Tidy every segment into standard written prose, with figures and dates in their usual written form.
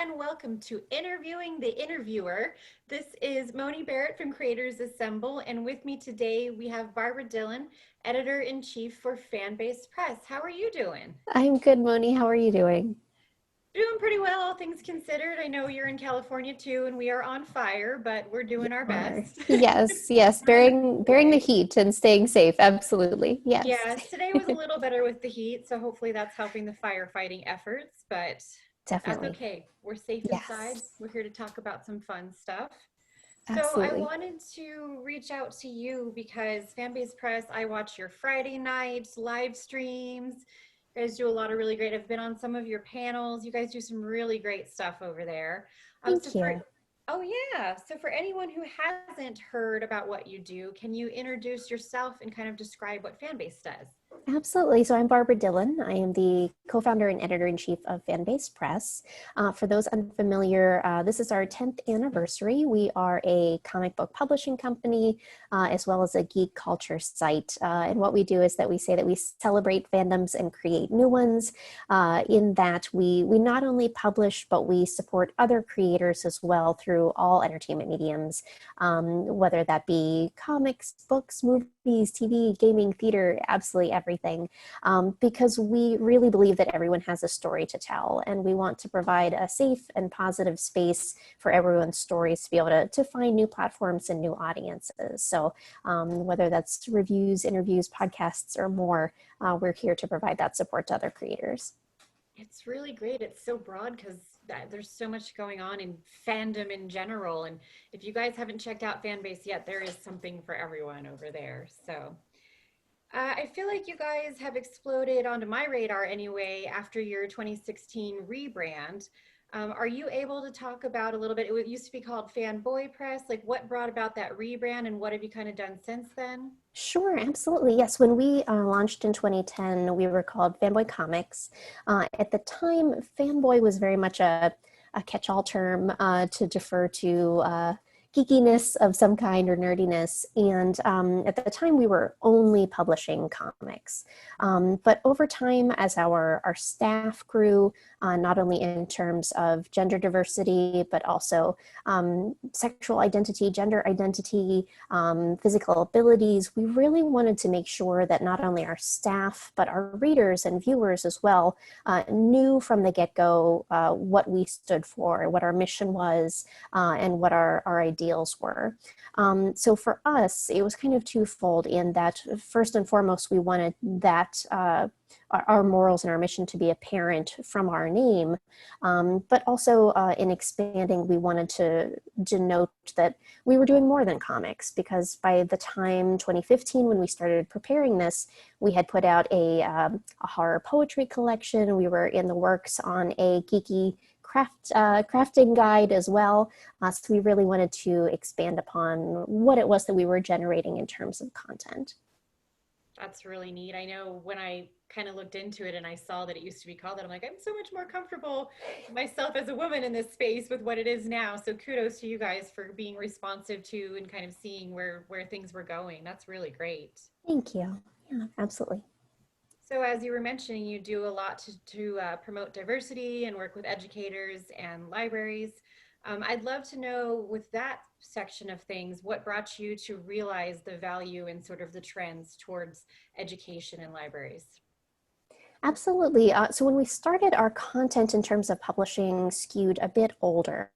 and welcome to Interviewing the Interviewer. This is Moni Barrette from Creators Assemble, and with me today we have Barbra Dillon, Editor-in-Chief for Fanbase Press. How are you doing? I'm good, Moni. How are you doing? Doing pretty well, all things considered. I know you're in California too, and we are on fire, but we're doing our Are. best. Yes, yes, Trying to put bearing the away. heat and staying safe. Absolutely. Yes. Yes, today was a little better with the heat, so hopefully that's helping the firefighting efforts, but that's Definitely. okay. We're safe inside. Yes. We're here to talk about some fun stuff. So I Absolutely. wanted to reach out to you because Fanbase Press, I watch your Friday nights live streams. You guys do a lot of really great. I've been on some of your panels. You guys do some really great stuff over there. So Thank for you. Oh yeah, so for anyone who hasn't heard about what you do, can you introduce yourself and kind of describe what Fanbase does? Absolutely. So I'm Barbra Dillon. I am the co-founder and editor-in-chief of Fanbase Press. For those unfamiliar, this is our 10th anniversary. We are a comic book publishing company, as well as a geek culture site. And what we do is that we say that we celebrate fandoms and create new ones, in that we not only publish, but we support other creators as well through all entertainment mediums, whether that be comics, books, movies, TV, gaming, theater, absolutely everything, because we really believe that everyone has a story to tell, and we want to provide a safe and positive space for everyone's stories to be able to find new platforms and new audiences. So whether that's reviews, interviews, podcasts, or more, we're here to provide that support to other creators. It's really great. It's so broad because there's so much going on in fandom in general. And if you guys haven't checked out Fanbase yet, there is something for everyone over there. So I feel like you guys have exploded onto my radar anyway after your 2016 rebrand. Are you able to talk about a little bit? It used to be called Fanboy Press. Like what brought about that rebrand and what have you kind of done since then? Sure, absolutely. Yes, when we launched in 2010, we were called Fanboy Comics. At the time, fanboy was very much a catch-all term to defer to geekiness of some kind or nerdiness. And at the time, we were only publishing comics. But over time, as our staff grew, not only in terms of gender diversity, but also sexual identity, gender identity, physical abilities, we really wanted to make sure that not only our staff, but our readers and viewers as well knew from the get-go what we stood for, what our mission was, and what our ideals were. So for us, it was kind of twofold in that first and foremost, we wanted that our morals and our mission to be apparent from our name, but also in expanding, we wanted to denote that we were doing more than comics, because by the time 2015, when we started preparing this, we had put out a horror poetry collection. We were in the works on a geeky crafting guide as well. So we really wanted to expand upon what it was that we were generating in terms of content. That's really neat. I know when I kind of looked into it and I saw that it used to be called that, I'm like, I'm so much more comfortable myself as a woman in this space with what it is now. So kudos to you guys for being responsive to and kind of seeing where things were going. That's really great. Thank you. Yeah, absolutely. So as you were mentioning, you do a lot to promote diversity and work with educators and libraries. I'd love to know with that section of things, what brought you to realize the value and sort of the trends towards education in libraries? Absolutely. So when we started, our content in terms of publishing skewed a bit older.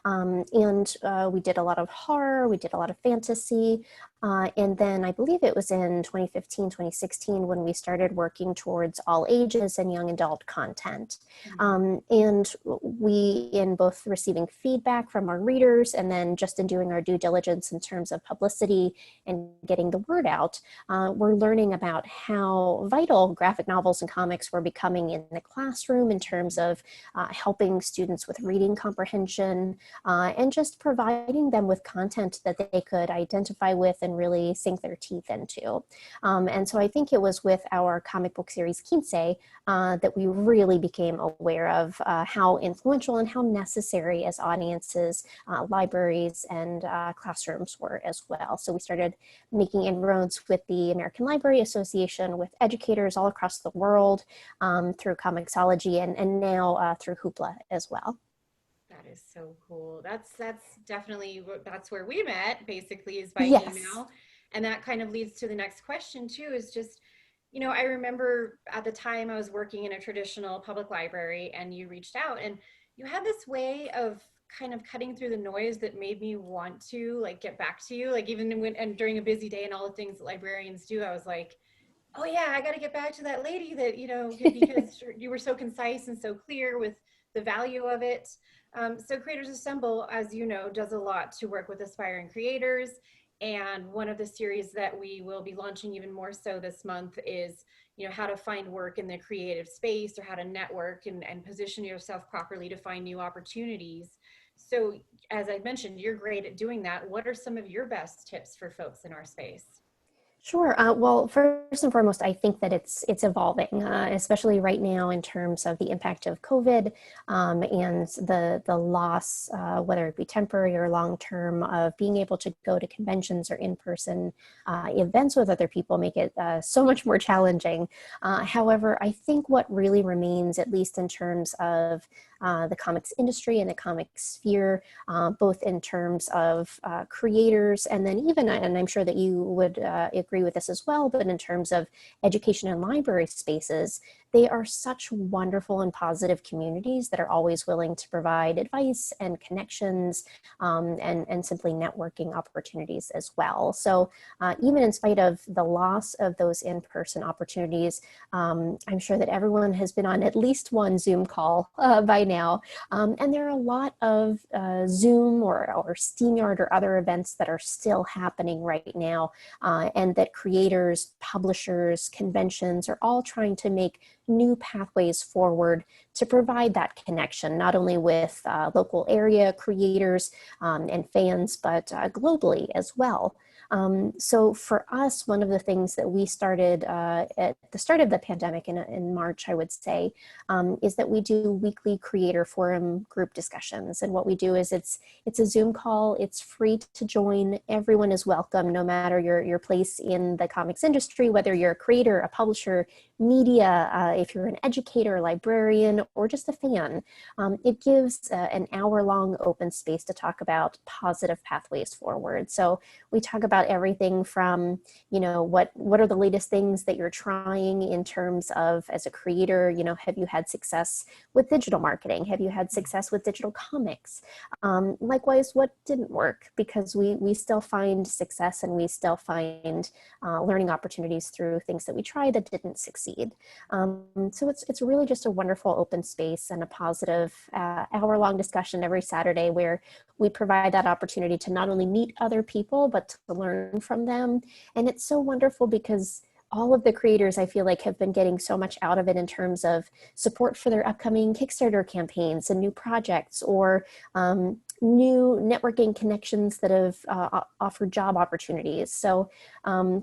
And we did a lot of horror, we did a lot of fantasy, and then I believe it was in 2015, 2016 when we started working towards all ages and young adult content. And we, in both receiving feedback from our readers and then just in doing our due diligence in terms of publicity and getting the word out, we're learning about how vital graphic novels and comics were becoming in the classroom in terms of helping students with reading comprehension, and just providing them with content that they could identify with and really sink their teeth into. And so I think it was with our comic book series Kinsei that we really became aware of how influential and how necessary as audiences, libraries, and classrooms were as well. So we started making inroads with the American Library Association, with educators all across the world, through Comixology, and now through Hoopla as well. is so cool. That's definitely that's where we met, basically, is by Yes. email. And that kind of leads to the next question too, is just, I remember at the time I was working in a traditional public library and you reached out and you had this way of kind of cutting through the noise that made me want to like get back to you. Like even when and during a busy day and all the things that librarians do, I was like, oh yeah, I got to get back to that lady that, because you were so concise and so clear with the value of it. So Creators Assemble, as you know, does a lot to work with aspiring creators. And one of the series that we will be launching even more so this month is, how to find work in the creative space or how to network and position yourself properly to find new opportunities. So as I mentioned, you're great at doing that. What are some of your best tips for folks in our space? Sure. Well, first and foremost, I think that it's evolving, especially right now in terms of the impact of COVID and the loss, whether it be temporary or long term, of being able to go to conventions or in person events with other people make it so much more challenging. However, I think what really remains, at least in terms of the comics industry and the comics sphere, both in terms of creators and then even, and I'm sure that you would agree with this as well, but in terms of education and library spaces, they are such wonderful and positive communities that are always willing to provide advice and connections and simply networking opportunities as well. So even in spite of the loss of those in-person opportunities, I'm sure that everyone has been on at least one Zoom call by now. And there are a lot of Zoom or SteamYard or other events that are still happening right now, and that creators, publishers, conventions are all trying to make new pathways forward to provide that connection, not only with local area creators and fans, but globally as well. So for us, one of the things that we started at the start of the pandemic in March, I would say, is that we do weekly creator forum group discussions. And what we do is it's a Zoom call. It's free to join. Everyone is welcome, no matter your place in the comics industry, whether you're a creator, a publisher, media, if you're an educator, librarian, or just a fan. It gives an hour-long open space to talk about positive pathways forward. So we talk about everything from, what are the latest things that you're trying in terms of as a creator, have you had success with digital marketing? Have you had success with digital comics? Likewise, what didn't work? Because we still find success and we still find learning opportunities through things that we tried that didn't succeed. So it's really just a wonderful open space and a positive hour-long discussion every Saturday where we provide that opportunity to not only meet other people, but to learn from them. And it's so wonderful because all of the creators, I feel like, have been getting so much out of it in terms of support for their upcoming Kickstarter campaigns and new projects, or new networking connections that have offered job opportunities. So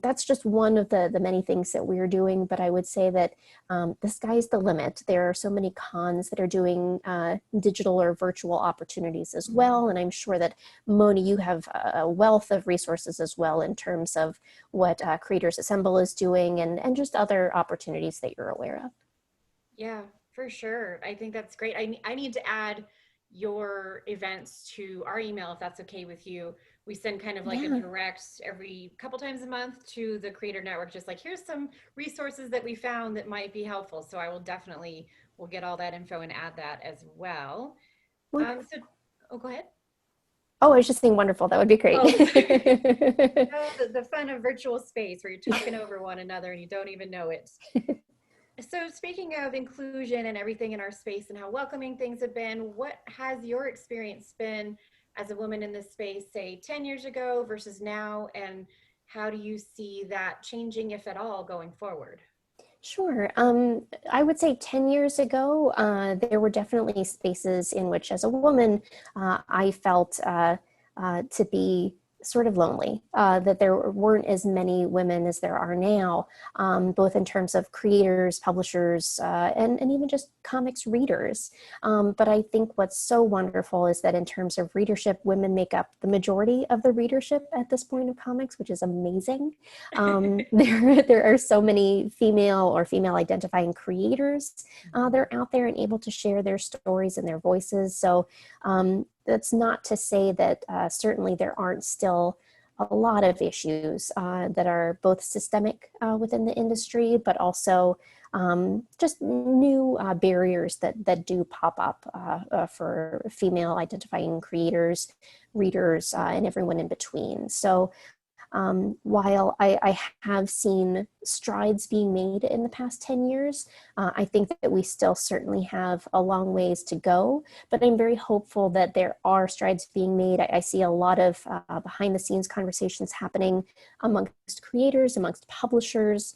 that's just one of the many things that we're doing. But I would say that the sky's the limit. There are so many cons that are doing digital or virtual opportunities as well. And I'm sure that, Moni, you have a wealth of resources as well in terms of what Creators Assemble is doing and just other opportunities that you're aware of. Yeah, for sure. I think that's great. I need to add your events to our email if that's okay with you. We send kind of like a Yeah. direct every couple times a month to the Creator Network, just like here's some resources that we found that might be helpful. So I will definitely will get all that info and add that as well. So, oh, go ahead. Oh, I was just saying wonderful. That would be great. Oh, oh, the fun of virtual space where you're talking over one another and you don't even know it. So speaking of inclusion and everything in our space and how welcoming things have been, what has your experience been as a woman in this space, say 10 years ago versus now? And how do you see that changing, if at all, going forward? Sure. I would say 10 years ago, there were definitely spaces in which, as a woman, I felt to be sort of lonely, that there weren't as many women as there are now, both in terms of creators, publishers, and even just comics readers. But I think what's so wonderful is that in terms of readership, women make up the majority of the readership at this point of comics, which is amazing. There are so many female or female identifying creators that are out there and able to share their stories and their voices. So that's not to say that certainly there aren't still a lot of issues that are both systemic within the industry, but also just new barriers that do pop up for female identifying creators, readers, and everyone in between. So while I have seen strides being made in the past 10 years, I think that we still certainly have a long ways to go, but I'm very hopeful that there are strides being made. I see a lot of behind the scenes conversations happening amongst creators, amongst publishers,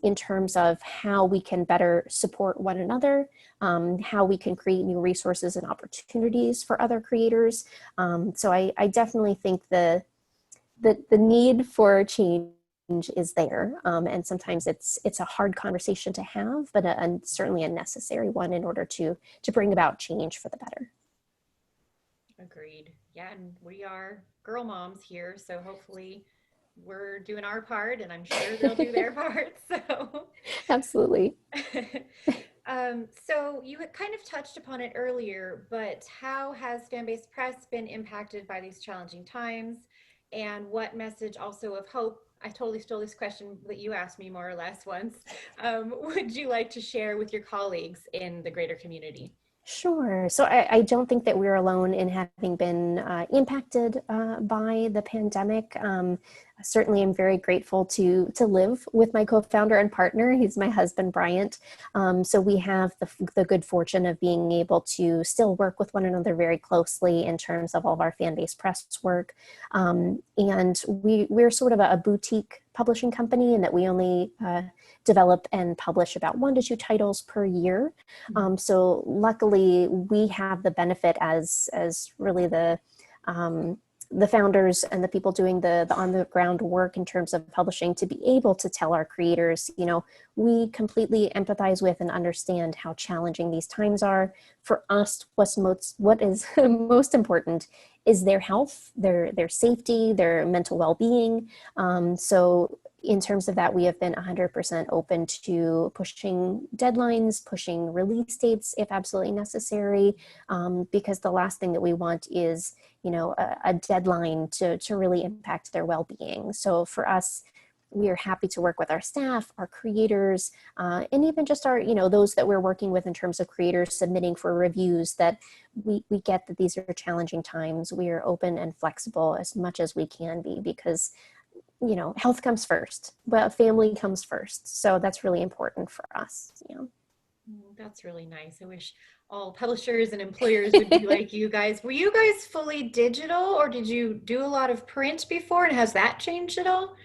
in terms of how we can better support one another, how we can create new resources and opportunities for other creators. So I definitely think the need for change is there, and sometimes it's a hard conversation to have, but certainly a necessary one in order to bring about change for the better. Agreed. Yeah, and we are girl moms here, so hopefully we're doing our part, and I'm sure they'll do their part. So, Absolutely. so you had kind of touched upon it earlier, but how has Fanbase Press been impacted by these challenging times? And what message also of hope, I totally stole this question that you asked me more or less once, would you like to share with your colleagues in the greater community? Sure. So I don't think that we're alone in having been impacted by the pandemic. Certainly, I'm very grateful to live with my co-founder and partner. He's my husband, Bryant. So we have the good fortune of being able to still work with one another very closely in terms of all of our Fanbase Press work. And we're sort of a boutique publishing company in that we only develop and publish about 1 to 2 titles per year. So luckily we have the benefit as really the founders and the people doing the on the ground work in terms of publishing to be able to tell our creators, we completely empathize with and understand how challenging these times are. For us, what is most important is their health, their safety, their mental well-being. So in terms of that, we have been 100% open to pushing deadlines, pushing release dates if absolutely necessary, because the last thing that we want is, a deadline to really impact their well-being. So for us, we are happy to work with our staff, our creators, and even just our, those that we're working with in terms of creators submitting for reviews, that we get that these are challenging times. We are open and flexible as much as we can be, because health comes first, but family comes first. So that's really important for us. That's really nice. I wish all publishers and employers would be like you guys. Were you guys fully digital, or did you do a lot of print before, and has that changed at all?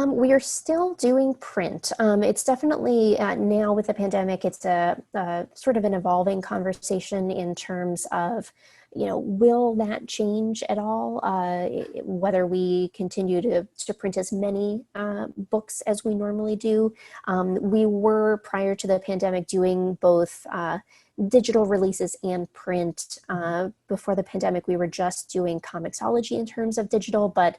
We are still doing print. It's definitely now with the pandemic, it's a sort of an evolving conversation in terms of, will that change at all? Whether we continue to print as many books as we normally do. We were, prior to the pandemic, doing both digital releases and print. Before the pandemic, we were just doing Comixology in terms of digital, but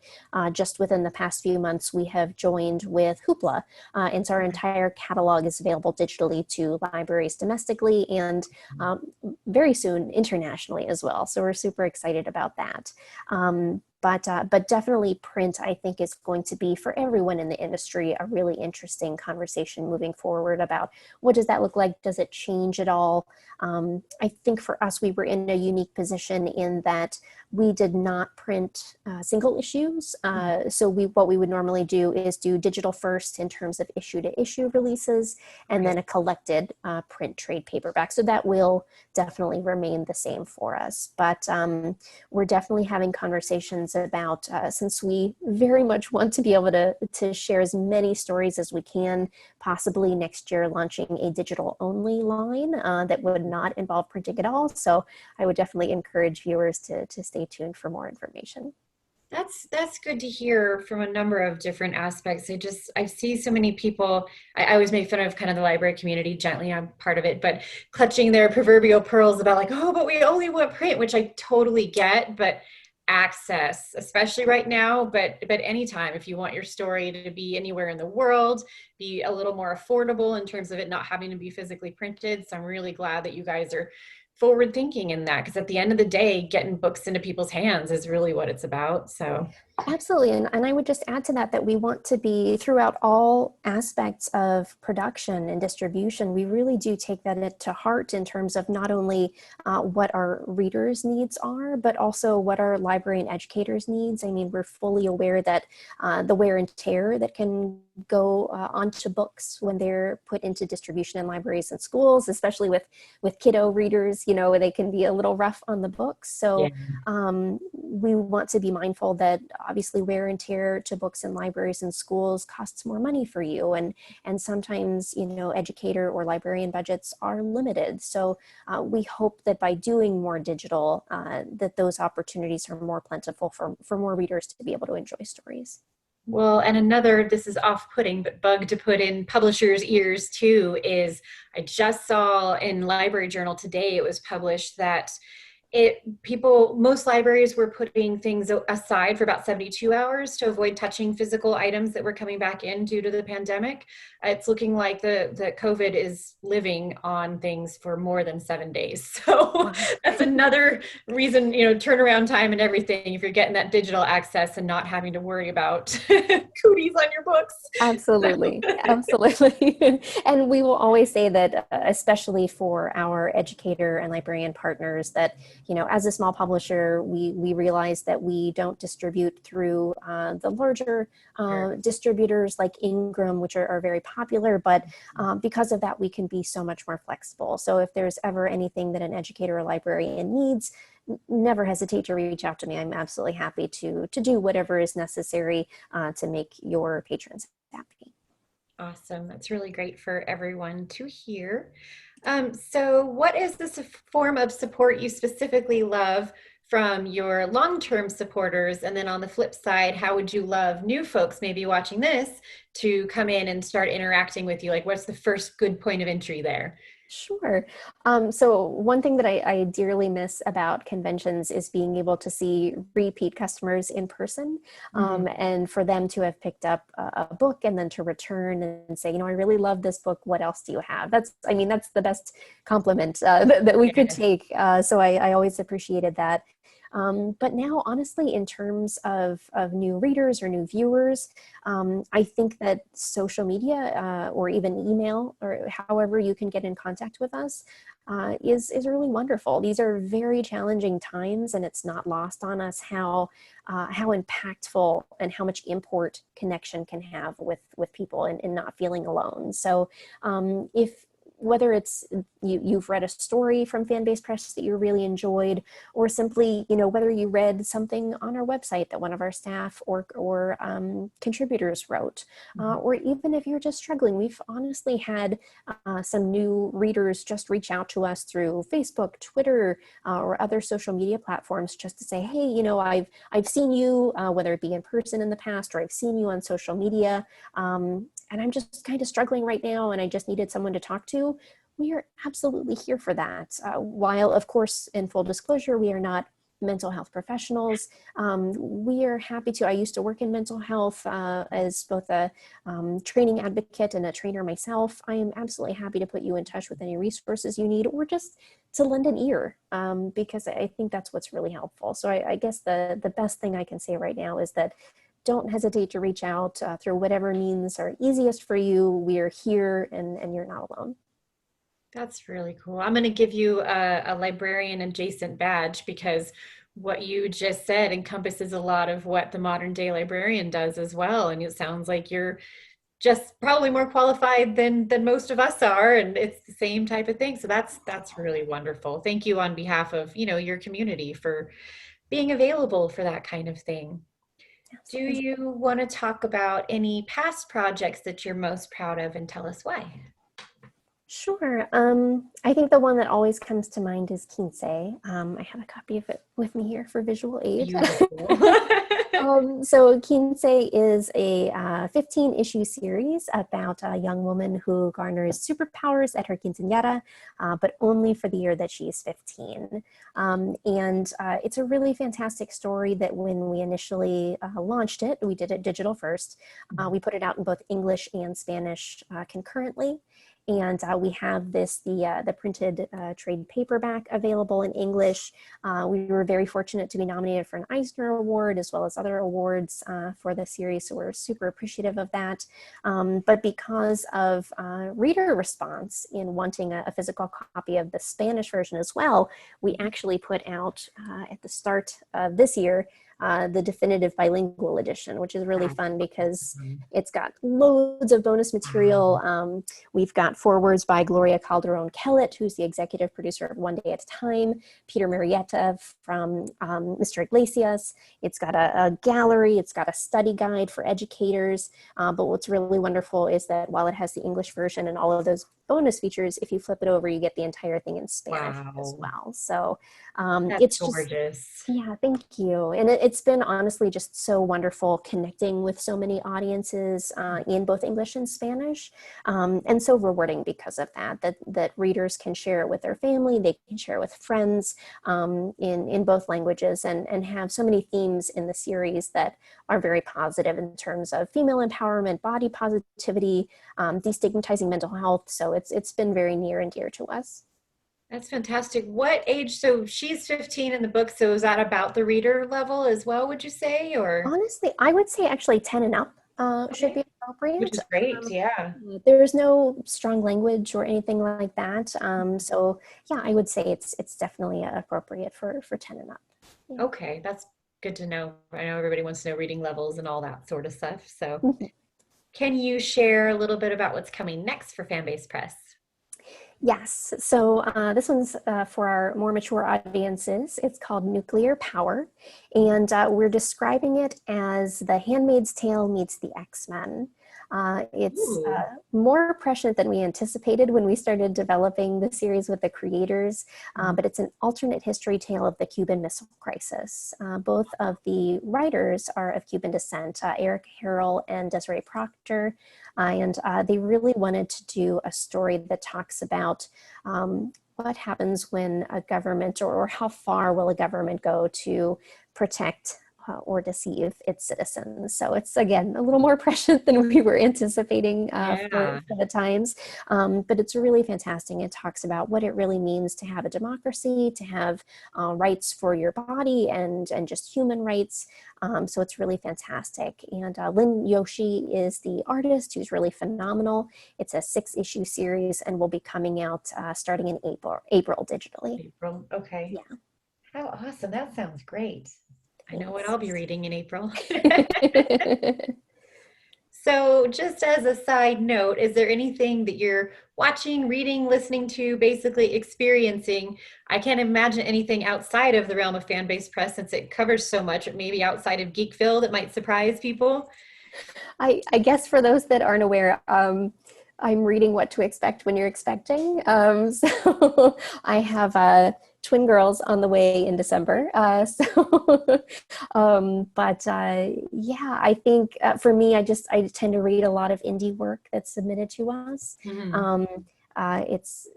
just within the past few months, we have joined with Hoopla. And so our entire catalog is available digitally to libraries domestically and very soon internationally as well. So we're super excited about that. But definitely print, I think, is going to be, for everyone in the industry, a really interesting conversation moving forward about what does that look like? Does it change at all? I think for us, we were in a unique position in that we did not print single issues. So what we would normally do is do digital first in terms of issue to issue releases, and then a collected print trade paperback. So that will definitely remain the same for us. But we're definitely having conversations about, since we very much want to be able to share as many stories as we can, possibly next year launching a digital only line that would not involve printing at all. So I would definitely encourage viewers to stay tuned for more information. That's good to hear from a number of different aspects. I see so many people. I always make fun of kind of the library community gently. I'm part of it, but clutching their proverbial pearls about like, oh, but we only want print, which I totally get. But access, especially right now, but anytime, if you want your story to be anywhere in the world, be a little more affordable in terms of it not having to be physically printed. So I'm really glad that you guys are forward thinking in that, because at the end of the day, getting books into people's hands is really what it's about. So Absolutely. And I would just add to that that we want to be throughout all aspects of production and distribution. We really do take that to heart in terms of not only what our readers' needs are, but also what our library and educators' needs. I mean, we're fully aware that the wear and tear that can go onto books when they're put into distribution in libraries and schools, especially with kiddo readers, you know, they can be a little rough on the books. yeah. So we want to be mindful that obviously wear and tear to books in libraries and schools costs more money for you, and sometimes, you know, educator or librarian budgets are limited. So we hope that by doing more digital, that those opportunities are more plentiful for more readers to be able to enjoy stories. Well, and another, this is off-putting, but bug to put in publishers' ears too, is I just saw in Library Journal today, it was published that most libraries were putting things aside for about 72 hours to avoid touching physical items that were coming back in due to the pandemic. It's looking like the COVID is living on things for more than 7 days. So Wow. that's another reason, you know, turnaround time and everything, if you're getting that digital access and not having to worry about cooties on your books. Absolutely, absolutely. And we will always say that, especially for our educator and librarian partners, that, you know, as a small publisher, we realize that we don't distribute through the larger Sure. distributors like Ingram, which are very popular, but because of that, we can be so much more flexible. So if there's ever anything that an educator or librarian needs, never hesitate to reach out to me. I'm absolutely happy to do whatever is necessary to make your patrons happy. Awesome. That's really great for everyone to hear. So what is this form of support you specifically love from your long-term supporters? And then on the flip side, how would you love new folks maybe watching this to come in and start interacting with you? Like, what's the first good point of entry there? Sure. So one thing that I dearly miss about conventions is being able to see repeat customers in person, Mhm. and for them to have picked up a book and then to return and say, you know, I really love this book. What else do you have? I mean, that's the best compliment that we could Yeah. take. So I always appreciated that. But now, honestly, in terms of new readers or new viewers, I think that social media or even email or however you can get in contact with us is really wonderful. These are very challenging times, and it's not lost on us how impactful and how much import connection can have with people and not feeling alone. So if whether it's you've read a story from Fanbase Press that you really enjoyed, or simply, you know, whether you read something on our website that one of our staff or contributors wrote, or even if you're just struggling, we've honestly had some new readers just reach out to us through Facebook, Twitter, or other social media platforms just to say, hey, you know, I've seen you, whether it be in person in the past or I've seen you on social media. And I'm just kind of struggling right now and I just needed someone to talk to. We are absolutely here for that. While, of course, in full disclosure, we are not mental health professionals. We are happy to. I used to work in mental health as both a training advocate and a trainer myself. I am absolutely happy to put you in touch with any resources you need, or just to lend an ear, because I think that's what's really helpful. So I guess the best thing I can say right now is that don't hesitate to reach out through whatever means are easiest for you. We are here, and you're not alone. That's really cool. I'm going to give you a librarian adjacent badge, because what you just said encompasses a lot of what the modern day librarian does as well. And it sounds like you're just probably more qualified than most of us are, and it's the same type of thing. So that's really wonderful. Thank you on behalf of, you know, your community for being available for that kind of thing. Do Absolutely. you want to talk about any past projects that you're most proud of and tell us why? Sure. I think the one that always comes to mind is Kinsei. I have a copy of it with me here for visual aid. Beautiful. So Kinsei is a 15-issue series about a young woman who garners superpowers at her quinceañera, but only for the year that she is 15. And it's a really fantastic story that when we initially launched it, we did it digital first. We put it out in both English and Spanish concurrently. And we have the printed trade paperback available in English. We were very fortunate to be nominated for an Eisner Award as well as other awards for the series, so we're super appreciative of that. But because of reader response in wanting a physical copy of the Spanish version as well, we actually put out at the start of this year the definitive bilingual edition, which is really fun because it's got loads of bonus material. We've got forewords by Gloria Calderon Kellett, who's the executive producer of One Day at a Time, Peter Marietta from Mr. Iglesias. It's got a gallery, it's got a study guide for educators. But what's really wonderful is that while it has the English version and all of those bonus features, if you flip it over, you get the entire thing in Spanish as well. So it's gorgeous. Just, yeah, thank you. And it's been honestly just so wonderful connecting with so many audiences in both English and Spanish. And so rewarding because of that readers can share it with their family, they can share it with friends in both languages, and have so many themes in the series that are very positive in terms of female empowerment, body positivity, destigmatizing mental health. So it's been very near and dear to us. That's fantastic. What age? So she's 15 in the book. So is that about the reader level as well, would you say? Or honestly, I would say actually 10 and up should be appropriate. Which is great, yeah. There's no strong language or anything like that. So yeah, I would say it's definitely appropriate for 10 and up. Yeah. Okay, that's good to know. I know everybody wants to know reading levels and all that sort of stuff. So can you share a little bit about what's coming next for Fanbase Press? Yes, so this one's for our more mature audiences. It's called Nuclear Power, and we're describing it as The Handmaid's Tale meets the X-Men. It's more prescient than we anticipated when we started developing the series with the creators, but it's an alternate history tale of the Cuban Missile Crisis. Both of the writers are of Cuban descent, Eric Harrell and Desiree Proctor, and they really wanted to do a story that talks about what happens when a government, or how far will a government go to protect or deceive its citizens. So it's, again, a little more prescient than we were anticipating for the times, but it's really fantastic. It talks about what it really means to have a democracy, to have rights for your body and just human rights. So it's really fantastic. And Lynn Yoshi is the artist, who's really phenomenal. It's a 6-issue series and will be coming out starting in April digitally. April, okay. Yeah. How awesome. That sounds great. I know what I'll be reading in April. So just as a side note, is there anything that you're watching, reading, listening to, basically experiencing? I can't imagine anything outside of the realm of Fanbase Press, since it covers so much, maybe outside of Geekville, that might surprise people. I guess for those that aren't aware, I'm reading What to Expect When You're Expecting. So I have twin girls on the way in December. Yeah, I think for me, I tend to read a lot of indie work that's submitted to us. It's,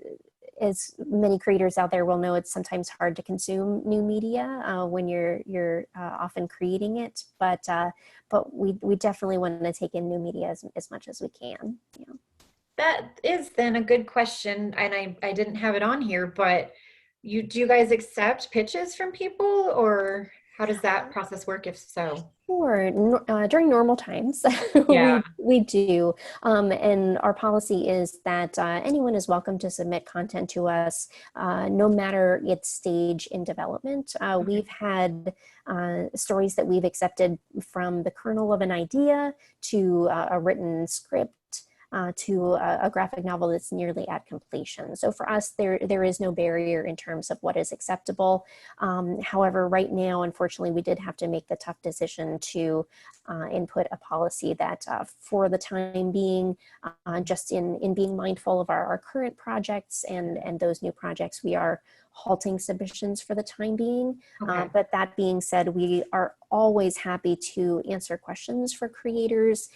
as many creators out there will know, it's sometimes hard to consume new media when you're often creating it, but we definitely want to take in new media as much as we can. Yeah. That is then a good question, and I didn't have it on here, but do you guys accept pitches from people, or how does that process work, if so? Sure. During normal times, we do. And our policy is that anyone is welcome to submit content to us, no matter its stage in development. We've had stories that we've accepted from the kernel of an idea to a written script, to a graphic novel that's nearly at completion. So for us, there is no barrier in terms of what is acceptable. However, right now, unfortunately, we did have to make the tough decision to input a policy that for the time being, just in being mindful of our current projects and those new projects, we are halting submissions for the time being. Okay. But that being said, we are always happy to answer questions for creators,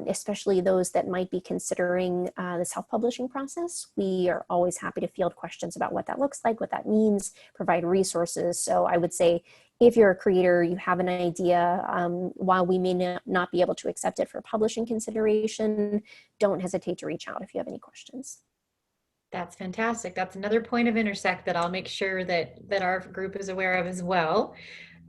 especially those that might be considering the self-publishing process. We are always happy to field questions about what that looks like, what that means, provide resources. So I would say, if you're a creator, you have an idea, while we may not be able to accept it for publishing consideration, don't hesitate to reach out if you have any questions. That's fantastic. That's another point of intersect that I'll make sure that our group is aware of as well.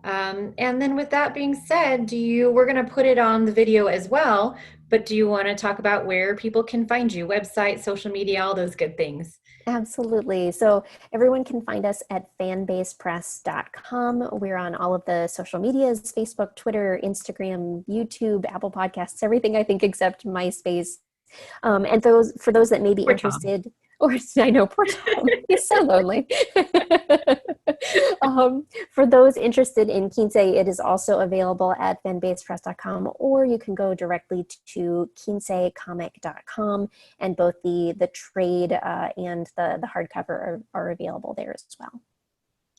And then with that being said, we're going to put it on the video as well, but do you want to talk about where people can find you? Website, social media, all those good things. Absolutely. So everyone can find us at fanbasepress.com. We're on all of the social medias, Facebook, Twitter, Instagram, YouTube, Apple Podcasts, everything I think except MySpace. And for those that may be interested, or I know, poor Tom, he's so lonely. For those interested in Kinsei, it is also available at fanbasepress.com, or you can go directly to kinseicomic.com, and both the trade and the hardcover are available there as well.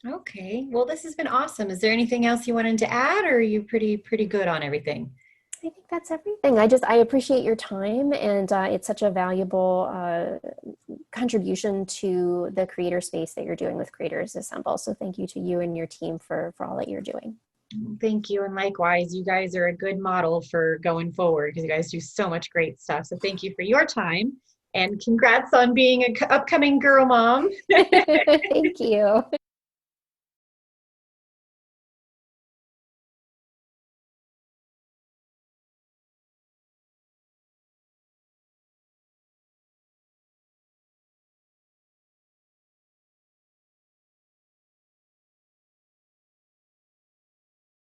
Okay, well, this has been awesome. Is there anything else you wanted to add, or are you pretty good on everything? I think that's everything. I appreciate your time, and it's such a valuable contribution to the creator space that you're doing with Creators Assemble. So thank you to you and your team for all that you're doing. Thank you. And likewise, you guys are a good model for going forward because you guys do so much great stuff. So thank you for your time, and congrats on being an upcoming girl mom. Thank you.